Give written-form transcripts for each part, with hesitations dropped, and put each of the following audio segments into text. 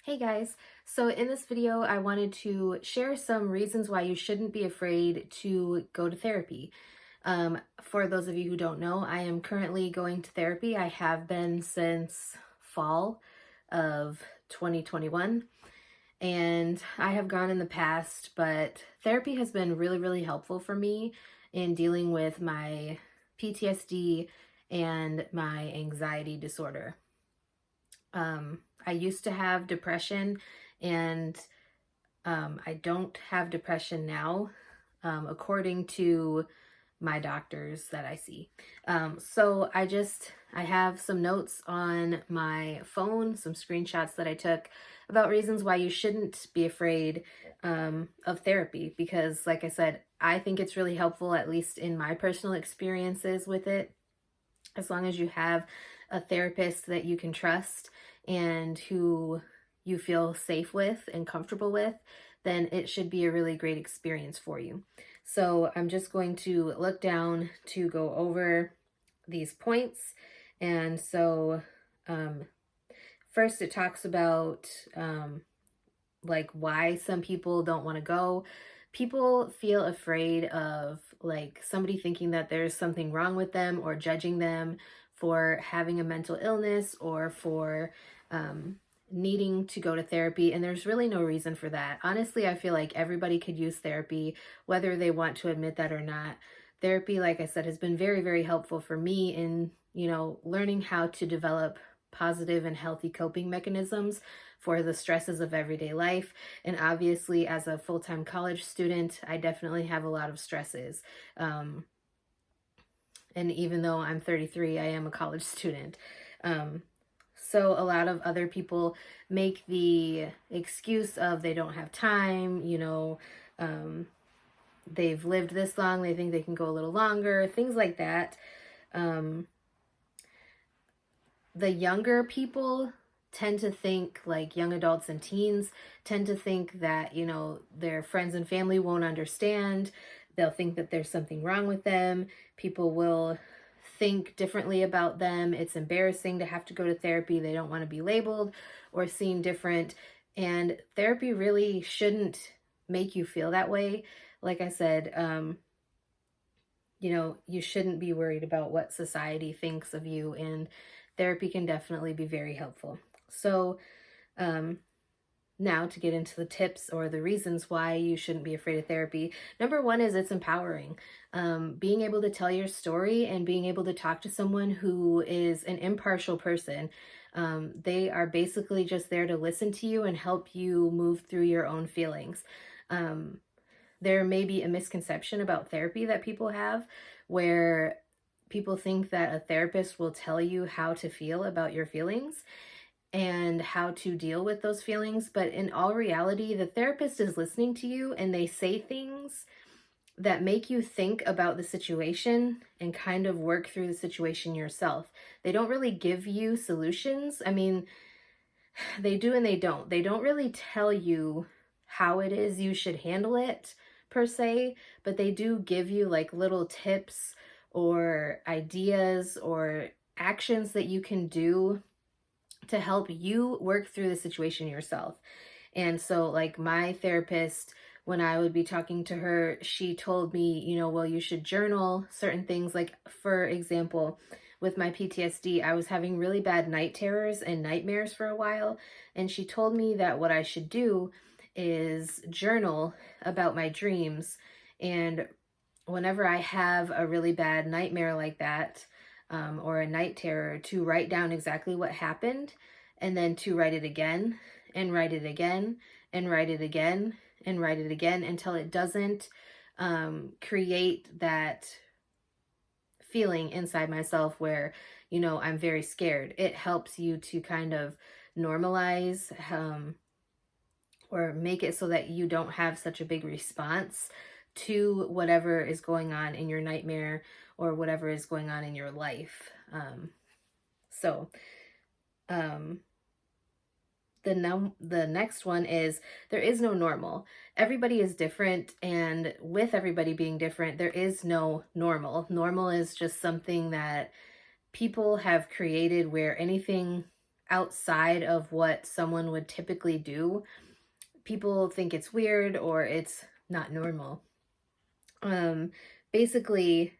Hey guys, so in this video I wanted to share some reasons why you shouldn't be afraid to go to therapy. For those of you who don't know, I am currently going to therapy. I have been since fall of 2021 and I have gone in the past, but therapy has been really helpful for me in dealing with my PTSD and my anxiety disorder. I used to have depression and I don't have depression now, according to my doctors that I see. I have some notes on my phone, some screenshots that I took about reasons why you shouldn't be afraid of therapy. Because like I said, I think it's really helpful, at least in my personal experiences with it, as long as you have a therapist that you can trust and who you feel safe with and comfortable with, then it should be a really great experience for you. So I'm just going to look down to go over these points. And so first it talks about like why some people don't want to go. People feel afraid of like somebody thinking that there's something wrong with them or judging them for having a mental illness or for needing to go to therapy. And there's really no reason for that. Honestly, I feel like everybody could use therapy, whether they want to admit that or not. Therapy, like I said, has been very helpful for me in, learning how to develop positive and healthy coping mechanisms for the stresses of everyday life. And obviously, as a full-time college student, I definitely have a lot of stresses. And even though I'm 33, I am a college student. So a lot of other people make the excuse of they don't have time, they've lived this long, they think they can go a little longer, things like that. The younger people tend to think, like young adults and teens tend to think that, their friends and family won't understand. They'll think that there's something wrong with them. People will think differently about them. It's embarrassing to have to go to therapy. They don't want to be labeled or seen different. And therapy really shouldn't make you feel that way. Like I said, you shouldn't be worried about what society thinks of you, and therapy can definitely be very helpful. So, now to get into the tips or the reasons why you shouldn't be afraid of therapy. Number one is it's empowering. Being able to tell your story and being able to talk to someone who is an impartial person. They are basically just there to listen to you and help you move through your own feelings. There may be a misconception about therapy that people have where people think that a therapist will tell you how to feel about your feelings and how to deal with those feelings. But in all reality, the therapist is listening to you and they say things that make you think about the situation and kind of work through the situation yourself. They don't really give you solutions. I mean, they do and they don't. They don't really tell you how it is you should handle it per se, but they do give you like little tips or ideas or actions that you can do to help you work through the situation yourself. And so like my therapist, when I would be talking to her, she told me, well, you should journal certain things. Like, for example, with my PTSD, I was having really bad night terrors and nightmares for a while. And she told me that what I should do is journal about my dreams. And whenever I have a really bad nightmare like that, or a night terror, to write down exactly what happened and then to write it again and write it again and write it again and write it again until it doesn't create that feeling inside myself where, I'm very scared. It helps you to kind of normalize or make it so that you don't have such a big response to whatever is going on in your nightmare or whatever is going on in your life. So the next one is there is no normal. Everybody is different, and with everybody being different, there is no normal. Normal is just something that people have created where anything outside of what someone would typically do, people think it's weird or it's not normal. Um, Basically,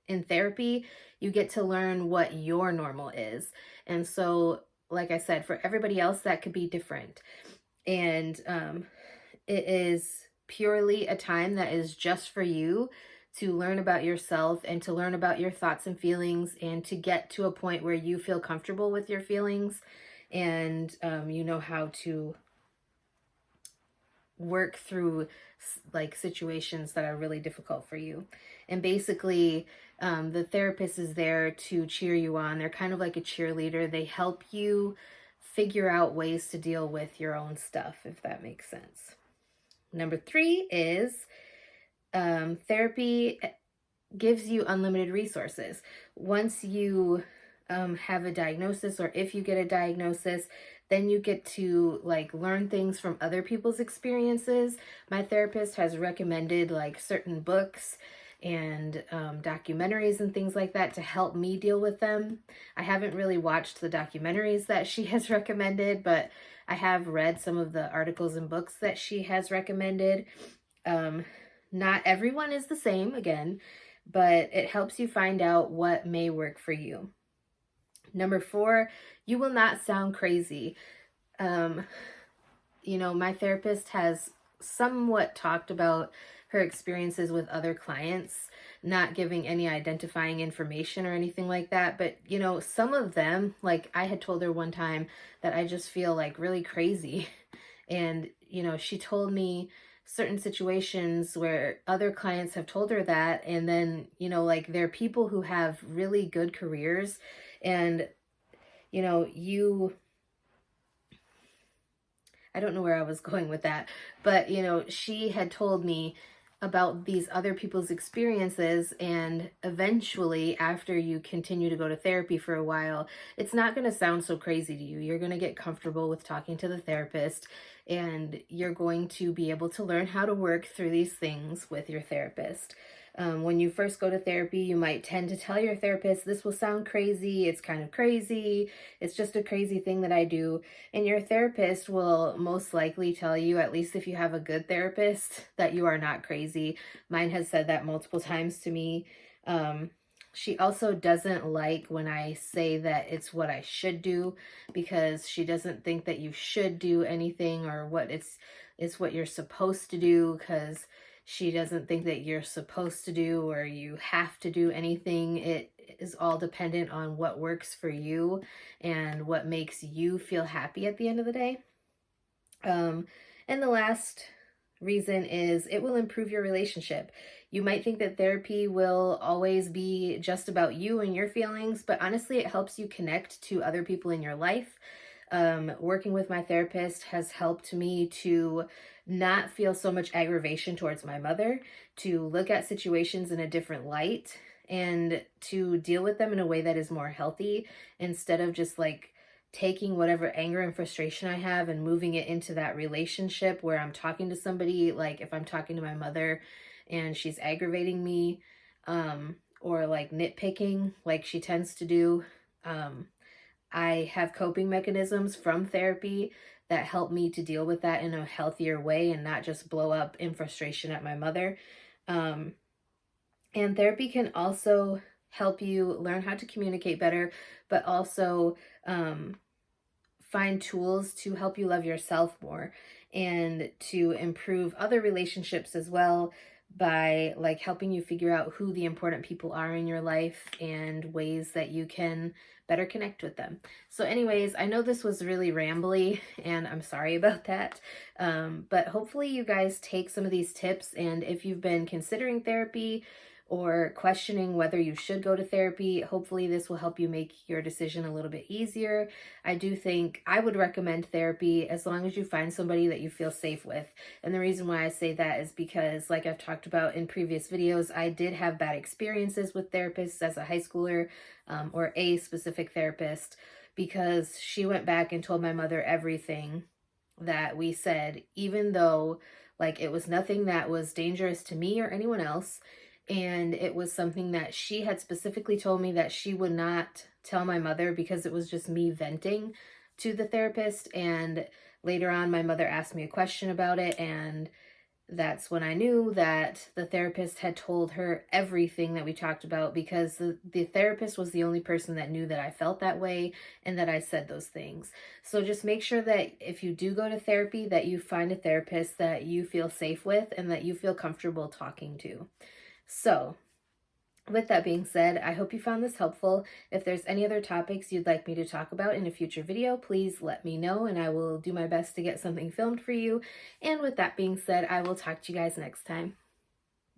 in therapy, you get to learn what your normal is. And so, like I said, for everybody else, that could be different. And it is purely a time that is just for you to learn about yourself and to learn about your thoughts and feelings and to get to a point where you feel comfortable with your feelings and you know how to work through like situations that are really difficult for you. And basically, the therapist is there to cheer you on. They're kind of like a cheerleader. They help you figure out ways to deal with your own stuff, if that makes sense. Number 3 is therapy gives you unlimited resources. Once you have a diagnosis, or if you get a diagnosis, then you get to like learn things from other people's experiences. My therapist has recommended like certain books and documentaries and things like that to help me deal with them. I haven't really watched the documentaries that she has recommended, but I have read some of the articles and books that she has recommended. Not everyone is the same, again, but it helps you find out what may work for you. Number 4, you will not sound crazy. My therapist has somewhat talked about her experiences with other clients, not giving any identifying information or anything like that. But, some of them, like I had told her one time that I just feel like really crazy. And, she told me certain situations where other clients have told her that. And then, like there are people who have really good careers and, I don't know where I was going with that, but she had told me about these other people's experiences, and eventually after you continue to go to therapy for a while, it's not going to sound so crazy to you. You're going to get comfortable with talking to the therapist, and you're going to be able to learn how to work through these things with your therapist. When you first go to therapy, you might tend to tell your therapist, this will sound crazy, it's kind of crazy, it's just a crazy thing that I do. And your therapist will most likely tell you, at least if you have a good therapist, that you are not crazy. Mine has said that multiple times to me. She also doesn't like when I say that it's what I should do, because she doesn't think that you should do anything or it's what you're supposed to do, because she doesn't think that you're supposed to do or you have to do anything. It is all dependent on what works for you and what makes you feel happy at the end of the day. And the last reason is it will improve your relationship. You might think that therapy will always be just about you and your feelings, but honestly, it helps you connect to other people in your life. Working with my therapist has helped me to not feel so much aggravation towards my mother, to look at situations in a different light, and to deal with them in a way that is more healthy, instead of just like taking whatever anger and frustration I have and moving it into that relationship where I'm talking to somebody. Like if I'm talking to my mother and she's aggravating me, or like nitpicking like she tends to do, I have coping mechanisms from therapy that help me to deal with that in a healthier way and not just blow up in frustration at my mother. And therapy can also help you learn how to communicate better, but also find tools to help you love yourself more and to improve other relationships as well, by like helping you figure out who the important people are in your life and ways that you can better connect with them. So anyways, I know this was really rambly and I'm sorry about that. But hopefully you guys take some of these tips, and if you've been considering therapy or questioning whether you should go to therapy, hopefully this will help you make your decision a little bit easier. I do think I would recommend therapy as long as you find somebody that you feel safe with. And the reason why I say that is because, like I've talked about in previous videos, I did have bad experiences with therapists as a high schooler, or a specific therapist, because she went back and told my mother everything that we said, even though like it was nothing that was dangerous to me or anyone else. And it was something that she had specifically told me that she would not tell my mother because it was just me venting to the therapist. And later on, my mother asked me a question about it, and that's when I knew that the therapist had told her everything that we talked about, because the therapist was the only person that knew that I felt that way and that I said those things. So just make sure that if you do go to therapy, that you find a therapist that you feel safe with and that you feel comfortable talking to. So with that being said, I hope you found this helpful. If there's any other topics you'd like me to talk about in a future video, please let me know and I will do my best to get something filmed for you. And with that being said, I will talk to you guys next time.